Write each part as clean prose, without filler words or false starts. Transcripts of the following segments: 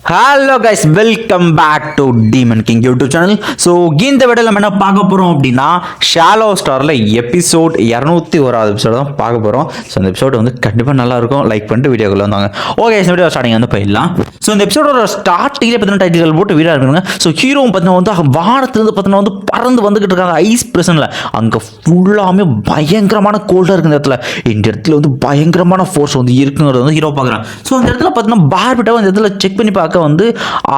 Hello guys, welcome back to Demon King YouTube channel. So இந்த வீடியோவில் நம்ம என்ன பார்க்க போகிறோம் அப்படின்னா, ஷாலோ ஸ்டாரில் எபிசோட் 201 எபிசோட் தான் பார்க்க போகிறோம். ஸோ இந்த எபிசோட் வந்து கண்டிப்பாக நல்லாயிருக்கும். லைக் பண்ணிட்டு வீடியோக்குள்ள வந்தாங்க. ஓகே, இந்த வீடியோ ஸ்டார்டிங் வந்து போயிடலாம். ஸோ இந்த எபிசோடோட ஸ்டார்டிங்கில் பார்த்தீங்கன்னா டைட்டில் போட்டு வீடியோ இருக்குங்க. ஸோ ஹீரோவும் பார்த்தீங்கன்னா வந்து வானத்துலேருந்து பார்த்தீங்கன்னா வந்து பறந்து வந்துக்கிட்டு இருக்காங்க ஐஸ் பிரசனில். அங்கே ஃபுல்லாமே பயங்கரமான கோல்டாக இருக்குது. இந்த இடத்துல வந்து பயங்கரமான ஃபோர்ஸ் வந்து இருக்குங்கிறது வந்து ஹீரோ பார்க்குறான். ஸோ அந்த இடத்துல பார்த்தீங்கன்னா பார்பிட்டாவும் இந்த இடத்துல செக் பண்ணி பார்க்க வந்து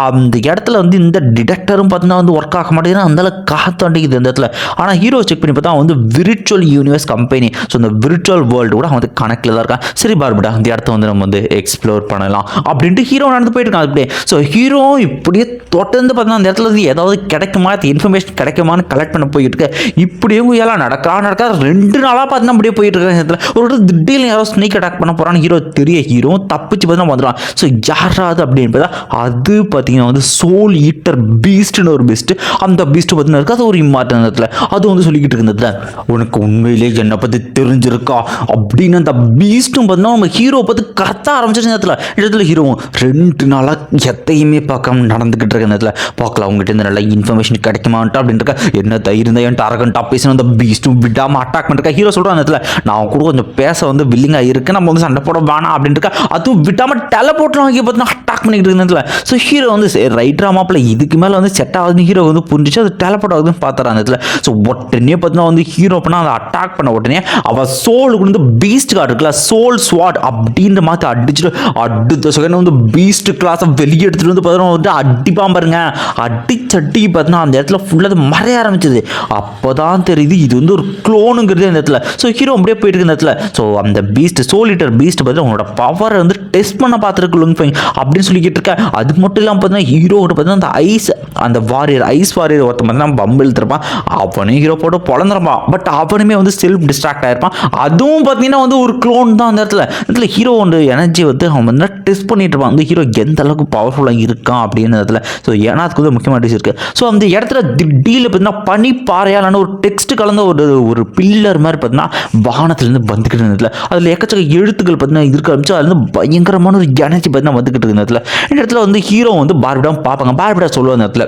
அந்த இடத்துல வந்து இந்த டிடெக்டரும் பார்த்தீங்கன்னா வந்து ஒர்க் ஆக மாட்டேங்குது. அந்த காற்று அடிக்குது இந்த இடத்துல. ஆனால் ஹீரோ செக் பண்ணி பார்த்தா வந்து விர்ச்சுவல் யூனிவர்ஸ் கம்பெனி, ஸோ இந்த விர்ச்சுவல் வேர்ல்டு கூட வந்து கணக்கில் தான் இருக்கான். சரி பார்பிட்டா, அந்த இடத்த வந்து நம்ம வந்து எக்ஸ்ப்ளோர் பண்ணலாம் அப்படின்ட்டு ஹீரோ நடந்து போயிட்டு இருக்கான். அப்படியே ஸோ ஹீரோ இப்படியே தொடர்ந்து பார்த்தீங்கன்னா அந்த இடத்துல வந்து ஏதாவது கிடைக்குமா, இன்ஃபர்மேஷன் கிடைக்குமான்னு கலெக்ட் பண்ண போயிட்டு இருக்கு. இப்படியே எல்லாம் நடக்கா 2 நாளாக பார்த்தீங்கன்னா அப்படியே போயிட்டு இருக்க இடத்துல ஒரு திடீர்னு யாரோ ஸ்னீக் அட்டாக் பண்ண போகிறான்னு ஹீரோ தெரிய ஹீரோ தப்பிச்சு பார்த்தீங்கன்னா வந்துடுவான். ஸோ யாராவது அப்படின்னு பார்த்தா அது பார்த்தீங்கன்னா வந்து சோல் ஈட்டர் பீஸ்ட்னு ஒரு பீஸ்ட். அந்த பீஸ்ட் பார்த்தீங்கன்னா இருக்கு, அது ஒரு இம்மார்ட்டன் இடத்துல அது வந்து சொல்லிக்கிட்டு இருந்ததுல, உனக்கு உண்மையிலே என்னை பற்றி தெரிஞ்சிருக்கா அப்படின்னு அந்த பீஸ்ட்டும் பார்த்தீங்கன்னா நம்ம ஹீரோ பார்த்து கத்த ஆரம்பிச்சிருந்த இடத்துல ஹீரோவும் 2 நாளாக எத்தையுமே பார்க்காம நடந்துக்கிட்டு இருக்க இடத்துல பார்க்கலாம் உங்ககிட்ட இருந்து நல்ல இன்ஃபர்மேஷன் கிடைக்குமான்ட்டு அப்படின்னு இருக்கா. என்ன தைரியம் தான் என் டார்கெட் பேசணும், அந்த பீஸ்ட்டும் விடாமல் அட்டாக் பண்ணிருக்கா. ஹீரோ சொல்கிறான் அந்த இடத்துல, நான் கூட கொஞ்சம் பேச வந்து வில்லிங்காக இருக்கு, நம்ம வந்து சண்டை போட வேணாம் அப்படின்னு இருக்கா. அதுவும் விடாமல் டெலபோர்ட்லாம் வாங்கி பார்த்தீங்கன்னா அட்டாக் பண்ணிக்கிட்டு இருந்ததுல. ஸோ ஹீரோ வந்து ரைட்ரா மாப்பிள்ள இதுக்கு மேலே வந்து செட் ஆகுதுன்னு ஹீரோ வந்து புரிஞ்சிச்சு, அது டெலபோர்ட் ஆகுதுன்னு பார்த்துறான் அந்த இடத்துல. ஸோ உடனே பார்த்தீங்கன்னா வந்து ஹீரோ பண்ணால் அதை அட்டாக் பண்ண உடனே அவள் சோலுக்கு வந்து பீஸ்ட் கார்டு இருக்குல்ல, சோல் ஸ்வாட் அப்படின்ற மாதிரி அடிச்சுட்டு அடுத்த செகண்ட் வந்து பீஸ்ட் கிளாஸை வெளியே எடுத்துகிட்டு வந்து பார்த்தீங்கன்னா வந்து அடிப்பான் பாருங்க. அடிச்சட்டி பார்த்தீங்கன்னா அந்த இடத்துல ஃபுல்லாக அது மறைய ஆரம்பிச்சது. அப்போ தான் தெரியுது இது வந்து ஒரு க்ளோனுங்கிறது அந்த இடத்துல. ஸோ ஹீரோ அப்படியே போயிட்டு இருக்கு இந்த இடத்துல. ஸோ அந்த பீஸ்ட் சோல் ஈட்டர் பீஸ்ட் பார்த்தீங்கன்னா உங்களோட பவரை வந்து டெஸ்ட் பண்ண பார்த்துருக்கு லுங்ஃபெங் அப்படின்னு சொல்லிக்கிட்டு இருக்கேன். அது மட்டும் இல்லாமல் பார்த்தீங்கன்னா ஹீரோட பார்த்தீங்கன்னா அந்த அந்த வாரியர் ஐஸ் வாரியர் ஒருத்தன் பார்த்தீங்கன்னா பம்பிள் இருப்பான், அவனையும் ஹீரோ போட்டு பொழந்துருப்பான். பட் அவனுமே வந்து செல்ஃப் டிஸ்ட்ராக்ட் ஆயிருப்பான். அதுவும் பார்த்தீங்கன்னா வந்து ஒரு க்ளோன் தான் அந்த இடத்துல ஹீரோ வந்து எனர்ஜி வந்து அவன் வந்து டெஸ்ட் பண்ணிட்டு இருப்பான். அந்த ஹீரோ எந்த அளவுக்கு பவர்ஃபுல்லாக இருக்கான் அப்படின்னு இடத்துல. ஸோ ஏன்னா அதுக்கு வந்து முக்கியமான டிஷ் இருக்கு. ஸோ அந்த இடத்துல திடீர்னு பார்த்தீங்கன்னா பனி பாறையாலான ஒரு டெக்ஸ்ட் கலந்த ஒரு பில்லர் மாதிரி பார்த்தீங்கன்னா வானத்துலேருந்து வந்துக்கிட்டு இருந்ததுல அதில் எக்கச்சக்க எழுத்துக்கள் பார்த்தீங்கன்னா இருக்க ஆரம்பிச்சு அதுல இருந்து பயங்கரமான ஒரு எனர்ஜி பார்த்தீங்கன்னா வந்துக்கிட்டு இருந்ததுல. இந்த இடத்துல வந்து ஹீரோ வந்து பார்பிடாவும் பார்ப்பாங்க. பார்பிடா சொல்லுவாங்க அந்த இடத்துல,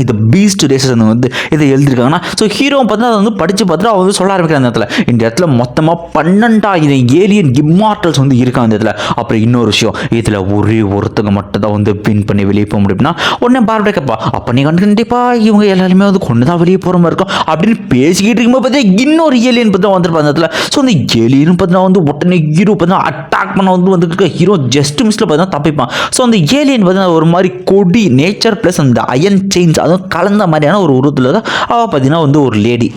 இது பீஸ்ட் ரேசஸ் வந்து இதை எழுதியிருக்காங்கன்னா. ஸோ ஹீரோ பார்த்தா அதை வந்து படித்து பார்த்துட்டு அவன் வந்து சொல்ல ஆரம்பிக்கிற அந்த இடத்துல, இந்த இடத்துல மொத்தமாக 12,000 ஏலியன் இம்மார்டல்ஸ் வந்து இருக்காங்க அந்த இடத்துல. அப்புறம் இன்னொரு விஷயம், இதில் ஒரே ஒருத்தங்க மட்டும் தான் வந்து வின் பண்ணி வெளியே போக முடியும்னா உடனே பார்பிடா கேட்பா, அப்போ நீ கண்டிப்பாக இவங்க எல்லாருமே வந்து கொண்டு தான் வெளியே போகிற மாதிரி இருக்கும் அப்படின்னு பேசிக்கிட்டு இருக்கும்போது பார்த்தீங்கன்னா இன்னொரு ஏலியன் பார்த்தா வந்துருப்பா அந்த இடத்துல. ஸோ அந்த ஏலியன் பார்த்தீங்கன்னா வந்து உடனே ஹீரோ பார்த்தீங்கன்னா அட்டாக் பண்ண வந்து ஹீரோ ஜஸ்ட் மிஸ்ல பார்த்தீங்கன்னா தப்பிப்பான். ஸோ அந்த ஏலியன் பார்த்தீங்கன்னா ஒரு மாதிரி கொடி நேச்சர் ப்ளஸ் அந்த அயன் செயின்ஸ் அதுவும் கலந்த மாதிரியான ஒரு உருவத்தில் தான் அவள் பார்த்தீங்கன்னா வந்து ஒரு லேடி.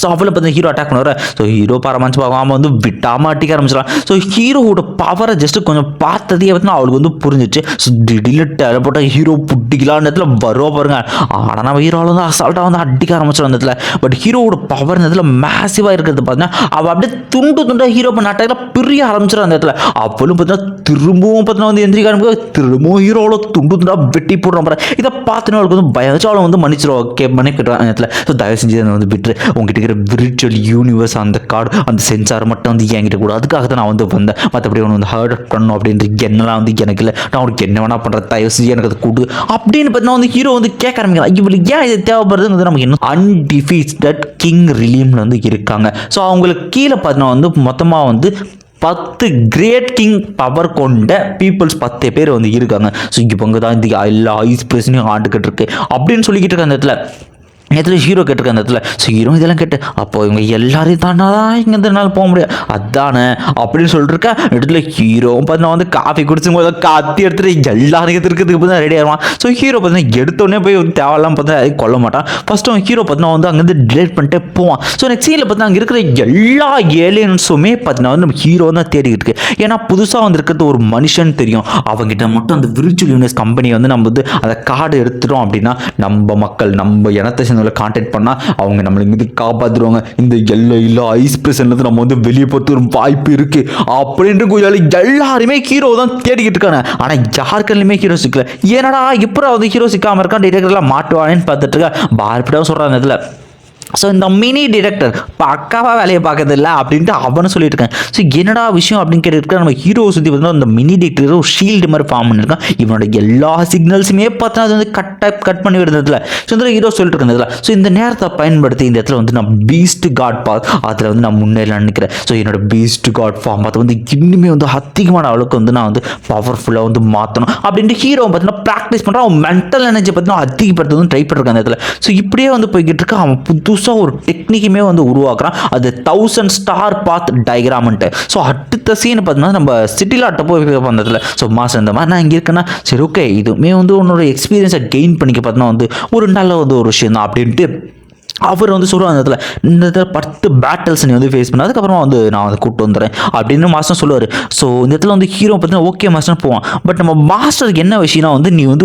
ஸோ அவளை பார்த்து ஹீரோ அட்டாக் பண்ணுவார். ஸோ ஹீரோ பரமாச்சு பார்க்காம வந்து விட்டாமல் அட்டிக்க ஆரம்பிச்சிடலாம். ஸோ ஹீரோவோட பவரை ஜஸ்ட்டு கொஞ்சம் பார்த்ததே பார்த்தீங்கன்னா அவளுக்கு வந்து புரிஞ்சிச்சு. ஸோ திடீர்னு டெலபோர்ட் ஹீரோ புட்டிக்கலான்னு இடத்துல வருவா பாருங்க. ஆனால் நம்ம ஹீரோவில் வந்து அசால்ட்டாக வந்து அடிக்க ஆரம்பிச்சிடும் அந்த இடத்துல. பட் ஹீரோவோட பவர் இந்த இடத்துல மேசிவாக இருக்கிறது பார்த்தீங்கன்னா அவள் அப்படியே துண்டாக ஹீரோ பண்ண அட்டாக்கில் பிரிய ஆரம்பிச்சிடும் அந்த இடத்துல. அவளும் பார்த்தீங்கன்னா திரும்பவும் பார்த்தீங்கன்னா வந்து எந்திரிக்க ஆரம்பிக்க திரும்பவும் ஹீரோவில் துண்டாக வெட்டி போடுறோம் பாரு. இதை பார்த்துன்னு அவளுக்கு வந்து பயச்சு அவளை வந்து மன்னிச்சிடும் மன்னிக்கிட்டுவான் அந்த இடத்துல. ஸோ தயவு செஞ்சு அதை வந்து விட்டுரு, உங்ககிட்ட விர்ச்சுவல் யூனிவர்ஸ் அந்த கார்டு அந்த சென்சார் மட்டும் வந்து என்கிட்ட கூட, அதுக்காக தான் நான் வந்து வந்தேன், மற்றபடி ஒன்று வந்து ஹர்ட் பண்ணணும் அப்படின்ட்டு என்னெல்லாம் வந்து எனக்கு இல்லை, நான் உனக்கு என்ன வேணா பண்ணுற தயவு செஞ்சு எனக்கு அதை கொடு அப்படின்னு பார்த்தீங்கன்னா வந்து ஹீரோ வந்து கேட்க ஆரம்பிக்கிறான். இவளுக்கு ஏன் இது தேவைப்படுறதுங்கிறது நமக்கு இன்னும் அன்டிஃபீட்டட் கிங் ரிலீம்ல வந்து இருக்காங்க. ஸோ அவங்களுக்கு கீழே பார்த்தீங்கன்னா வந்து மொத்தமாக வந்து 10 கிரேட் கிங் பவர் கொண்ட பீப்புள்ஸ் 10 பேர் வந்து இருக்காங்க. ஸோ இவங்க தான் இந்த எல்லா ஐஸ் பிரச்சனையும் ஆண்டுக்கிட்டு இருக்கு அப்படின்னு சொல்லிக்கிட்டு இருக்க அந்த இடத்துல ஹீரோ கேட்டிருக்க அந்த இடத்துல. ஸோ ஹீரோ இதெல்லாம் கேட்டு அப்போ இவங்க எல்லாரையும் தானா தான் இங்கே என்னால போக முடியாது அதானே அப்படின்னு சொல்லிருக்க இடத்துல ஹீரோவும் பார்த்தீங்கன்னா வந்து காஃபி குடிச்சும்போது கத்தி எடுத்துட்டு எல்லாரும் இருக்கிறதுக்கு பார்த்தா ரெடி ஆகிடுவான். ஸோ ஹீரோ பார்த்தீங்கன்னா எடுத்தோடனே போய் தேவையெல்லாம் பார்த்தா கொல்ல மாட்டான். ஃபர்ஸ்ட் அவன் ஹீரோ பார்த்தீங்கன்னா வந்து அங்கேருந்து டிலேட் பண்ணிட்டே போவான். ஸோ நெக்ஸ்ட் சீனில் பார்த்தீங்கன்னா அங்கே இருக்கிற எல்லா ஏலியன்ஸுமே பார்த்தீங்கன்னா வந்து நம்ம ஹீரோ தான் தேடிக்கிட்டு இருக்கு. ஏன்னா புதுசாக வந்து இருக்கிறது ஒரு மனுஷன் தெரியும், அவங்ககிட்ட மட்டும் அந்த விர்ச்சுவல் யூனிவர்ஸ் கம்பெனி வந்து நம்ம வந்து அந்த கார்டு எடுத்துட்டோம் அப்படின்னா நம்ம மக்கள் நம்ம இனத்தை கான்டாக்ட் பண்ணா அவங்க நம்மளுக்கு வந்து காப்பாற்றுவாங்க, இந்த எல்லா ஐஸ் பிரஷன்ல நம்ம வந்து வெளியே போகிறது ஒரு வாய்ப்பு இருக்கு அப்படின்ட்டு எல்லாருமே ஹீரோ தான் தேடிக்கிட்டு இருக்காங்க. ஆனால் யாருக்குமே ஹீரோ சிக்கல. ஏன்னடா இப்போ வந்து ஹீரோ சிக்காம இருக்கான், டிடெக்டர்லாம் மாட்டுவானேன்னு பார்த்துட்டு இருக்க பார்பிடாவும் சொல்கிறாங்க இதில். ஸோ இந்த மினி டிடெக்டர் பக்காவாக வேலையை பார்க்கறது இல்லை அப்படின்ட்டு அவனு சொல்லிட்டு இருக்கேன். ஸோ என்னடா விஷயம் அப்படின்னு கேட்டுருக்க நம்ம ஹீரோ சுற்றி பார்த்தீங்கன்னா இந்த மினி டிடெக்டர் ஒரு ஷீல்டு மாதிரி ஃபார்ம் பண்ணியிருக்கான். இவனோட எல்லா சிக்னல்ஸுமே பார்த்தா அது வந்து கட் பண்ணி விடுறதுல ஸோ இந்த ஹீரோ சொல்லிட்டு இருந்ததுல ஸோ இந்த நேரத்தை பயன்படுத்தி இந்த இடத்துல வந்து நான் பீஸ்ட் காட் பாத் அதில் வந்து நான் முன்னேறலாம் நினைக்கிறேன். ஸோ என்னோட பீஸ்ட் காட் ஃபார்ம் அதை வந்து இன்னுமே வந்து அதிகமான அளவுக்கு வந்து நான் வந்து பவர்ஃபுல்லாக வந்து மாற்றணும் அப்படின்ட்டு ஹீரோ பார்த்தீங்கன்னா ப்ராக்டிஸ் பண்ணுறான். அவன் மென்டல் எனர்ஜி பார்த்தீங்கன்னா அதிகப்படுத்த வந்து ட்ரை பண்ணிருக்கான் அந்த இடத்துல. ஸோ இப்படியே வந்து போய்கிட்டு இருக்க அவன் புதுசாக ஒரு டெக்னிக்குமே வந்து உருவாக்குறான். அது 1000 ஸ்டார் பாத் டயக்ராம்ன்ட்டு. ஸோ அடுத்த சீன் பார்த்தீங்கன்னா நம்ம சிட்டியில் போய் வந்ததில்ல. ஸோ மாதம் இந்த மாதிரி நான் இங்கே இருக்கேன்னா சரி ஓகே இதுவுமே வந்து உன்னோட எக்ஸ்பீரியன்ஸை கெயின் பண்ணிக்க பார்த்தீங்கன்னா வந்து ஒரு நல்ல வந்து ஒரு விஷயம் தான் அப்படின்ட்டு அவர் வந்து சொல்லுவாங்க அந்த இடத்துல இந்த இடத்துல 10 பேட்டில்ஸ் நீ வந்து ஃபேஸ் பண்ண அதுக்கப்புறமா வந்து நான் வந்து கூப்பிட்டு வந்துடுறேன் அப்படின்னு மாஸ்டர் சொல்லுவார். ஸோ இந்த இடத்துல வந்து ஹீரோ பார்த்தீங்கன்னா ஓகே மாஸ்டர் போவான். பட் நம்ம மாஸ்டருக்கு என்ன விஷயம்னா வந்து நீ வந்து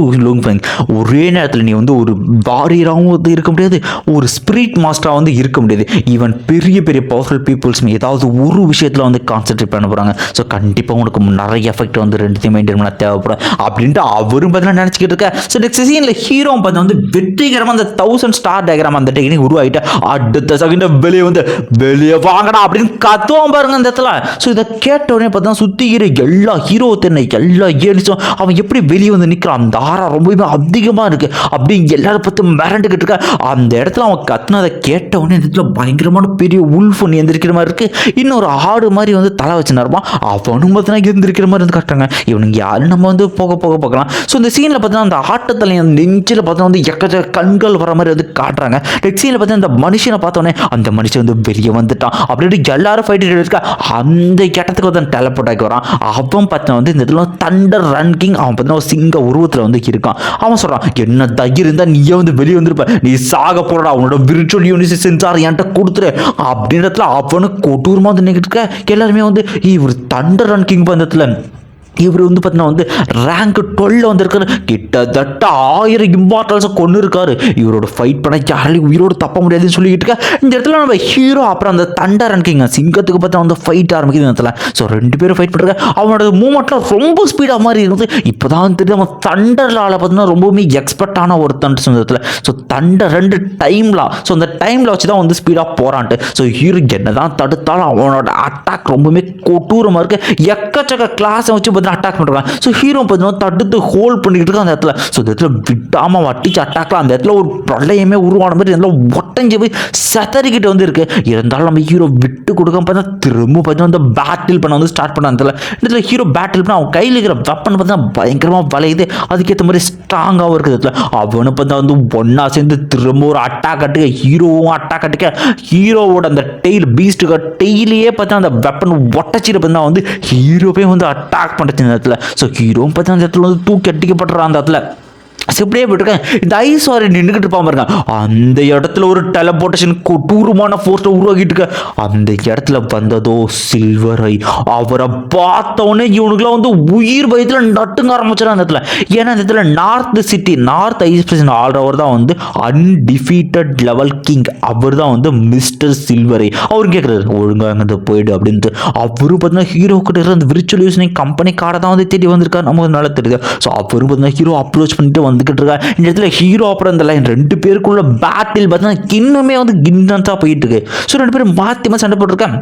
ஒரே நேரத்தில் நீ வந்து ஒரு வாரியராகவும் வந்து இருக்க முடியாது, ஒரு ஸ்பிரிட் மாஸ்டராக வந்து இருக்க முடியாது. ஈவன் பெரிய பெரிய பவர்ஃபுல் பீப்புள்ஸுமே ஏதாவது ஒரு விஷயத்தில் வந்து கான்சென்ட்ரேட் பண்ண போகிறாங்க. ஸோ கண்டிப்பாக உனக்கு நிறைய எஃபெக்ட் வந்து ரெண்டுத்தையும் மெயின்டைன் பண்ண தேவைப்படும் அப்படின்ட்டு அவரும் பார்த்தீங்கன்னா நினச்சிக்கிட்டு இருக்கேன். ஸோ நெக்ஸ்ட் சீனில் ஹீரோ பார்த்தீங்கன்னா வந்து வெற்றிகரமாக அந்த 1000 ஸ்டார் டயக்ராம் அந்த டெக்னிக் உருவாகிட்டு அடுத்த செகண்ட் வெளியே வாங்கடா அப்படின்னு கத்துவான் பாருங்க அந்த இடத்துல. ஸோ இதை கேட்ட உடனே பார்த்தா சுத்தி எல்லா ஹீரோ தென்னை எல்லா ஏனிஸும் அவன் எப்படி வெளியே வந்து நிற்கிறான். அந்த ஆரா ரொம்பவே அதிகமாக இருக்கு அப்படி எல்லாரும் பார்த்து மிரண்டுக்கிட்டு இருக்க. அந்த இடத்துல அவன் கத்துனதை கேட்ட உடனே இந்த இடத்துல பயங்கரமான பெரிய உல்ஃப் ஒன்று எந்திரிக்கிற மாதிரி இருக்கு. இன்னொரு ஆடு மாதிரி வந்து தலை வச்சுன்னு இருப்பான். அவனும் பார்த்தீங்கன்னா எந்திரிக்கிற மாதிரி வந்து காட்டுறாங்க. இவனுக்கு யாரு நம்ம வந்து போக பார்க்கலாம். ஸோ இந்த சீனில் பார்த்தீங்கன்னா அந்த ஆட்டத்தில் நெஞ்சில் பார்த்தீங்கன்னா வந்து எக்கச்சக்க கண்கள் வர மாதிரி வந்து காட்டுறாங்க. நெக்ஸ்ட் சீனில் பார்த்தீங்கன்னா அந்த மனுஷனை பார்த்தோன்னே அந்த மனுஷன் வந்து வெளியே வந்துட்டான் அப்படின்ட்டு எல்லாரும் ஃபைட் இருக்கா. அந்த இடத்துக்கு வந்து டெலபோர்ட் ஆகி வரான். அவன் பார்த்தா வந்து இந்த இடத்துல தண்டர் ரன் கிங் அவன் பார்த்தீங்கன்னா சிங்க உருவத்தில் வந்து இருக்கான். அவன் சொல்கிறான் என்ன தைரியம் இருந்தால் நீயே வந்து வெளியே வந்துருப்ப, நீ சாக போறா, அவனோட விர்ச்சுவல் யூனிவர்ஸ் சென்சார் என்கிட்ட கொடுத்துரு அப்படின்றதுல அவனுக்கு கொடூரமாக வந்து நினைக்கிட்டு இருக்க. எல்லாருமே வந்து இவர் தண்டர் ரன் கிங் பந்தத்தில் இவர் வந்து பார்த்தீங்கன்னா வந்து ரேங்க் 12 வந்திருக்காரு. கிட்டத்தட்ட 1000 இம்பார்ட்டல்ஸை கொண்டு இருக்காரு. இவரோட ஃபைட் பண்ண யாராலையும் உயிரோடு தப்ப முடியாதுன்னு சொல்லிக்கிட்டு இருக்க. இந்த இடத்துல நம்ம ஹீரோ அப்புறம் அந்த தண்டர் ரன்கிங்க சிங்கத்துக்கு பார்த்தா வந்து ஃபைட் ஆரம்பிக்குது இந்த இடத்துல. ஸோ 2 பேரும் ஃபைட் பண்ணுறாங்க. அவனோட மூமெண்ட்லாம் ரொம்ப ஸ்பீடாக மாதிரி இருக்குது. இப்போ தான் தெரியுது நம்ம தண்டர்லால் பார்த்தீங்கன்னா ரொம்பவுமே எக்ஸ்பர்ட்டான ஒரு தண்டர் சொந்தத்தில். ஸோ தண்டர் 2 டைம்லா ஸோ அந்த டைமில் வச்சு தான் வந்து ஸ்பீடாக போகிறான்ட்டு. ஸோ ஹீரோ என்ன தான் தடுத்தாலும் அவனோட அட்டாக் ரொம்பவுமே கொடூரமாக இருக்குது. எக்கச்சக்க கிளாஸை வச்சு அட்டாக் பண்ணுறாங்க. ஸோ ஹீரோ பார்த்தீங்கன்னா தடுத்து ஹோல்ட் பண்ணிக்கிட்டு இருக்க அந்த இடத்துல. ஸோ இந்த இடத்துல விட்டாமல் வட்டிச்சு அட்டாக்லாம் அந்த இடத்துல ஒரு பிரளயமே உருவான மாதிரி இதெல்லாம் ஒட்டஞ்சி போய் செதறிக்கிட்டு வந்து இருக்கு. இருந்தாலும் நம்ம ஹீரோ விட்டு கொடுக்காம பார்த்தா திரும்ப பார்த்தீங்கன்னா வந்து பேட்டில் பண்ண வந்து ஸ்டார்ட் பண்ண அந்த இடத்துல ஹீரோ பேட்டில் பண்ண அவன் கையில் இருக்கிற வெப்பன் பார்த்தீங்கன்னா பயங்கரமாக வளையுது. அதுக்கேற்ற மாதிரி ஸ்ட்ராங்காகவும் இருக்குது இடத்துல. அவனு பார்த்தா வந்து ஒன்னா சேர்ந்து திரும்ப ஒரு அட்டாக் அட்டுக்க ஹீரோவும் அட்டாக் அட்டுக்க ஹீரோவோட அந்த டெய்ல் பீஸ்ட்டுக்கு டெய்லியே பார்த்தா அந்த வெப்பன் ஒட்டச்சிட்டு பார்த்தா வந்து ஹீரோவே வந்து அட்டாக் பண்ணுறது இடத்துல. ஸோ ஹீரோ பார்த்தா அந்த இடத்துல வந்து தூக்கி அடிக்கப்படுறான் அந்த இடத்துல. இப்படியே போயிட்டுருக்கேன். இந்த ஐஸ் வாரி நின்றுக்கிட்டு இருப்பான் பாருங்க. அந்த இடத்துல ஒரு டெலபோர்டேஷன் கொடூரமான ஃபோர்ஸை உருவாக்கிட்டு இருக்க. அந்த இடத்துல வந்ததோ சில்வர் ஐ. அவரை பார்த்தோன்னே இவனுக்குலாம் வந்து உயிர் பயத்தில் நட்டுங்க ஆரம்பிச்சிடும் அந்த இடத்துல. ஏன்னா அந்த இடத்துல நார்த் ஐஸ் பிரசிடென்ட் ஆல்ரவர் தான் வந்து அன்டிஃபீட்டட் லெவல் கிங். அவர் தான் வந்து மிஸ்டர் சில்வர் ஐ. அவர் கேட்குறாரு ஒழுங்காக அங்கே போயிடு அப்படின்ட்டு. அவரும் பார்த்தீங்கன்னா ஹீரோ கிட்ட இருக்கிற அந்த விர்ச்சுவல் யூஸிங் கம்பெனி கார்டை தான் வந்து தேடி வந்திருக்காரு. நமக்கு நல்லா தெரியுது. ஸோ அவரும் பார்த்தீங்கன்னா ஹீரோ அப்ரோச் பண்ணிட்டு வந்துக்கிட்டு இருக்கா. இந்த இடத்துல ஹீரோ அப்புறம் இந்த லைன் 2 பேருக்குள்ள பேட்டில் பார்த்தீங்கன்னா இன்னுமே வந்து கிண்டன்ஸாக போயிட்டு இருக்கு. ஸோ 2 பேரும் மாற்றி சண்டை போட்டிருக்கேன்.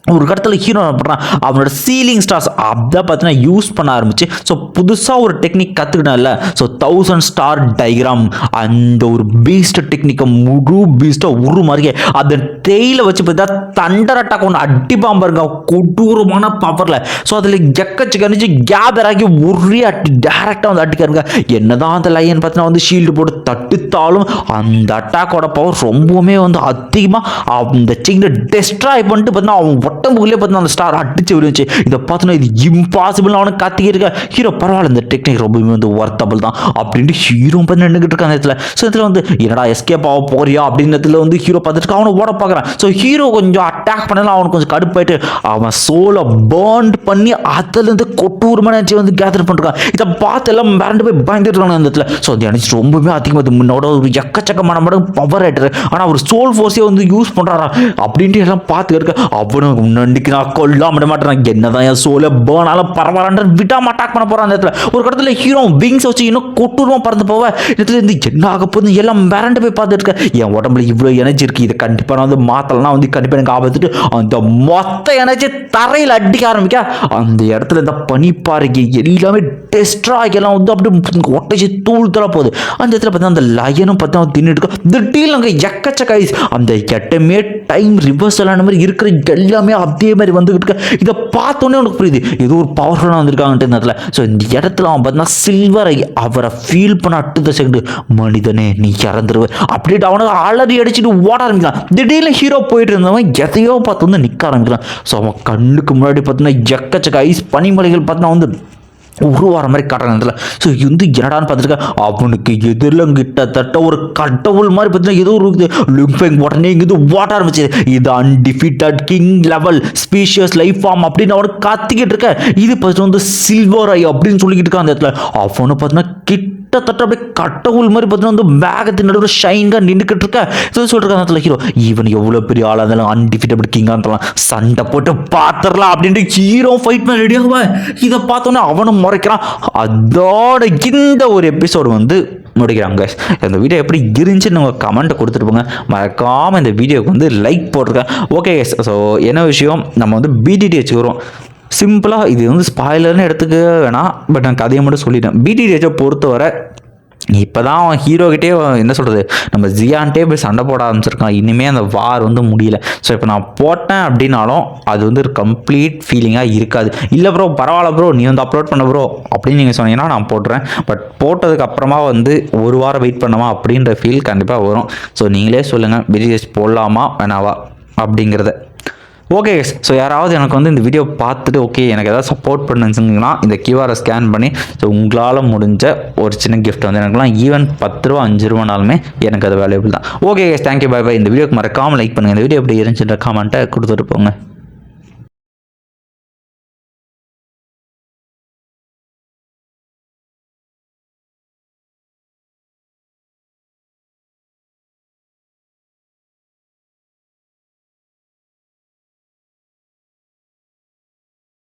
ஒரு இடத்துல ஹீரோ பண்ணுறான் அவனோட சீலிங் ஸ்டார்ஸ் அதை பார்த்தீங்கன்னா யூஸ் பண்ண ஆரம்பிச்சு. ஸோ புதுசாக ஒரு டெக்னிக் கற்றுக்கிட்டான்ல. ஸோ 1000 ஸ்டார் டயக்ராம் அந்த ஒரு பீஸ்ட் டெக்னிக்கை முழு பீஸ்ட்டாக உரு மாதிரியே அந்த டெய்ல வச்சு பார்த்தா தண்டர் அட்டாக் ஒன்று அடிப்பான் பாருங்க கொடூரமான பவரில். ஸோ அதில் எக்கச்சக்கணிச்சு கேதர் ஆகி ஒரே டேரெக்டாக வந்து அடிக்காருங்க. என்னதான் அந்த லைன் பார்த்தீங்கன்னா வந்து ஷீல்டு போட்டு தட்டுத்தாலும் அந்த அட்டாக்கோட பவர் ரொம்பவுமே வந்து அதிகமாக அந்த செயினை டெஸ்ட்ராய் பண்ணிட்டு பார்த்தீங்கன்னா அவன் ஒட்டம்புக்குள்ளே பார்த்தீங்கன்னா அந்த ஸ்டார் அடிச்சு விழுந்துச்சு. இதை பார்த்தோன்னா இது இம்பாசிபிள் அவனுக்கு கத்திக்கிட்டு இருக்க. ஹீரோ பரவாயில்ல இந்த டெக்னிக் ரொம்பவே வந்து ஒர்த்தபிள் தான் அப்படின்ட்டு ஹீரோ பார்த்து நின்றுக்கிட்டு இருக்கான் அந்த இடத்துல. ஸோ இதில் வந்து என்னடா எஸ்கேப் ஆக போறியா அப்படின்றதுல வந்து ஹீரோ பார்த்துட்டு அவனை ஓட பார்க்குறான். ஸோ ஹீரோ கொஞ்சம் அட்டாக் பண்ணலாம் அவனுக்கு கொஞ்சம் கடுப்பாயிட்டு அவன் சோலை பர்ன் பண்ணி அதுலேருந்து கொட்டூரமான எனர்ஜி வந்து கேதர் பண்ணிருக்கான். இதை பார்த்து எல்லாம் மிரண்டு போய் பயந்துட்டு இருக்காங்க அந்த இடத்துல. ஸோ அந்த எனர்ஜி ரொம்பவே அதிகமாக முன்னோட ஒரு எக்கச்சக்கமான மடங்கு பவர் ஆயிட்டாரு. ஆனால் அவர் சோல் ஃபோர்ஸே வந்து யூஸ் பண்ணுறாரா அப்படின்ட்டு எல்லாம் பார்த்து இருக்க. அவனுக்கு அவனுக்கு முன்னாடிக்கு நான் கொல்லாம விட மாட்டேன், என்னதான் என் சோலை பேர்னாலும் பரவாயில்ல விடாம அட்டாக் பண்ண போறான். அந்த இடத்துல ஒரு கடத்துல ஹீரோ விங்ஸ் வச்சு இன்னும் கொட்டூரமா பறந்து போவ, இடத்துல இருந்து என்ன ஆக போகுது எல்லாம் மிரண்டு போய் பார்த்துட்டு இருக்கேன். என் உடம்புல இவ்வளோ எனர்ஜி இருக்கு, இதை கண்டிப்பா நான் வந்து மாத்தலாம் வந்து கண்டிப்பா எனக்கு ஆபத்துட்டு அந்த மொத்த எனர்ஜி தரையில் அடிக்க ஆரம்பிக்க அந்த இடத்துல இந்த பனிப்பாறைக்கு எல்லாமே டெஸ்ட்ராய் எல்லாம் வந்து அப்படியே ஒட்டச்சி தூள் தர போகுது. அந்த இடத்துல பார்த்தா அந்த லயனும் பார்த்தா தின்னுட்டு இருக்கோம். திடீர்னு அங்கே எக்கச்சக்க ஐஸ், அந்த எட்டமே டைம் ரிவர்சல் ஆன மாதிரி இருக்கிற எல்லாமே அதே மாதிரி வந்துகிட்டு இருக்க. இதை பார்த்தோன்னே உனக்கு புரியுது ஏதோ ஒரு பவர்ஃபுல்லாக வந்திருக்காங்கன்ட்டு இந்த இடத்துல. ஸோ இந்த இடத்துல அவன் பார்த்தீங்கன்னா சில்வர் ஐ அவரை ஃபீல் பண்ண அடுத்த செகண்டு மனிதனே நீ இறந்துருவ அப்படின்ட்டு அவனுக்கு அலறி அடிச்சுட்டு ஓட ஆரம்பிக்கலாம். திடீர்னு ஹீரோ போயிட்டு இருந்தவன் எதையோ பார்த்து வந்து நிற்க ஆரம்பிக்கிறான். ஸோ அவன் கண்ணுக்கு முன்னாடி பார்த்தீங்கன்னா எக்கச்சக்க ஐஸ் பனிமலைகள் பார்த்தீங்கன்னா வந்து உருவார மாதிரி காட்டுறாங்க. ஸோ இது என்னடான்னு பார்த்துருக்கேன், அவனுக்கு எதிரில் கிட்டத்தட்ட ஒரு கடவுள் மாதிரி பார்த்தீங்கன்னா ஏதோ இருக்குது. லிம்பெங் உடனே இங்கே ஓட்ட ஆரம்பிச்சு, இது undefeated king level species life form அப்படின்னு அவனுக்கு கத்திக்கிட்டு இருக்க. இது பார்த்துட்டு வந்து சில்வர் ஐ அப்படின்னு சொல்லிக்கிட்டு இருக்கான். அந்த இடத்துல அவனு பார்த்தீங்கன்னா கிட்டத்தட்ட அப்படியே கடவுள் மாதிரி பார்த்தீங்கன்னா வந்து மேகத்தின் நடுவில் ஷைனாக நின்றுக்கிட்டு இருக்க. சொல்லிருக்காங்க அந்த ஹீரோ, ஈவன் எவ்வளோ பெரிய ஆளாக இருந்தாலும் அன்டிஃபீட்டபிள் கிங்காக இருந்தாலும் சண்டை போட்டு பார்த்துடலாம் அப்படின்ட்டு ஹீரோ ஃபைட் பண்ண ரெடியாகுவா. இதை பார்த்தோன்னே அவனும் முறைக்கிறான். அதோட இந்த ஒரு எபிசோடு வந்து முடிக்கிறாங்க. இந்த வீடியோ எப்படி இருந்துச்சுன்னு உங்கள் கமெண்ட்டை கொடுத்துட்டு போங்க. மறக்காமல் இந்த வீடியோவுக்கு வந்து லைக் போட்டிருக்கேன். ஓகே கைஸ், ஸோ என்ன விஷயம், நம்ம வந்து பிடிடிஹெச் வரும் சிம்பிளாக, இது வந்து ஸ்பாய்லர்னு எடுத்துக்க வேணாம், பட் நான் கதையை மட்டும் சொல்லிட்டேன். பிடிடிஹெச்சை பொறுத்தவரை இப்போ தான் அவன் ஹீரோக்கிட்டே என்ன சொல்கிறது, நம்ம ஜியான்ட்டே போய் சண்டை போட ஆரம்பிச்சிருக்கான். இனிமேல் அந்த வார் வந்து முடியல. ஸோ இப்போ நான் போட்டேன் அப்படின்னாலும் அது வந்து ஒரு கம்ப்ளீட் ஃபீலிங்காக இருக்காது. இல்லை ப்ரோ பரவாயில்ல ப்ரோ நீ வந்து அப்லோட் பண்ண ப்ரோ அப்படின்னு நீங்கள் சொன்னீங்கன்னா நான் போட்டுறேன். பட் போட்டதுக்கு அப்புறமா வந்து ஒரு வாரம் வெயிட் பண்ணாமா அப்படின்ற ஃபீல் கண்டிப்பாக வரும். ஸோ நீங்களே சொல்லுங்கள் பிடிஎஸ் போடலாமா வேணாவா அப்படிங்கிறத. ஓகே ஸோ யாராவது எனக்கு வந்து இந்த வீடியோ பார்த்துட்டு ஓகே எனக்கு ஏதாவது சப்போர்ட் பண்ணுச்சுங்கன்னா இந்த கியூஆரை ஸ்கேன் பண்ணி ஸோ உங்களால் முடிஞ்ச ஒரு சின்ன கிஃப்ட் வந்து எனக்குலாம் ஈவன் 10 ரூபா 5 ரூபானாலுமே எனக்கு அது வேல்யூபிள் தான். Okay thank you bye bye. இந்த வீடியோக்கு மறக்காமல் லைக் பண்ணுங்கள். இந்த வீடியோ எப்படி இருந்துச்சுன்ற கமெண்ட்டை கொடுத்துட்டு போங்க.